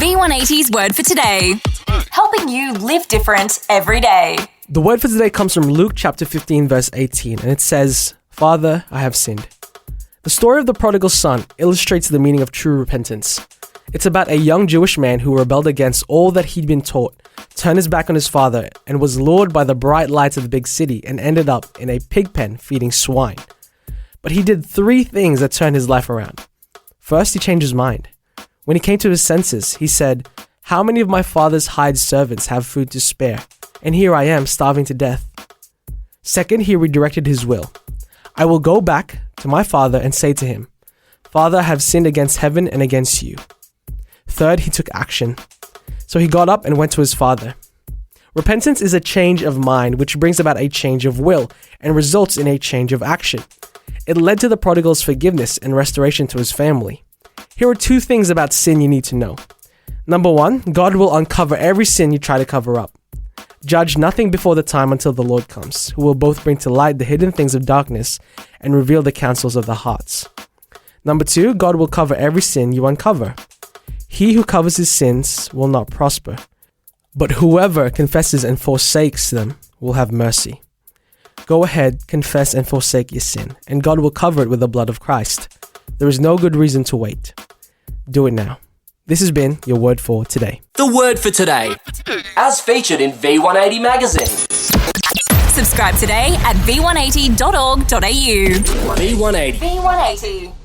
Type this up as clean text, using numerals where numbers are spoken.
V180's Word for Today. Helping you live different every day. The word for today comes from Luke chapter 15 verse 18, and it says, "Father, I have sinned." The story of the prodigal son illustrates the meaning of true repentance. It's about a young Jewish man who rebelled against all that he'd been taught, turned his back on his father, and was lured by the bright lights of the big city and ended up in a pig pen feeding swine. But he did 3 things that turned his life around. First, he changed his mind. When he came to his senses, he said, "How many of my father's hired servants have food to spare? And here I am, starving to death." Second, he redirected his will. "I will go back to my father and say to him, 'Father, I have sinned against heaven and against you.'" Third, he took action. So he got up and went to his father. Repentance is a change of mind, which brings about a change of will and results in a change of action. It led to the prodigal's forgiveness and restoration to his family. Here are 2 things about sin you need to know. Number 1, God will uncover every sin you try to cover up. Judge nothing before the time until the Lord comes, who will both bring to light the hidden things of darkness and reveal the counsels of the hearts. Number 2, God will cover every sin you uncover. He who covers his sins will not prosper, but whoever confesses and forsakes them will have mercy. Go ahead, confess and forsake your sin, and God will cover it with the blood of Christ. There is no good reason to wait. Do it now. This has been your Word for Today. The Word for Today, as featured in V180 magazine. Subscribe today at v180.org.au. V180. V180.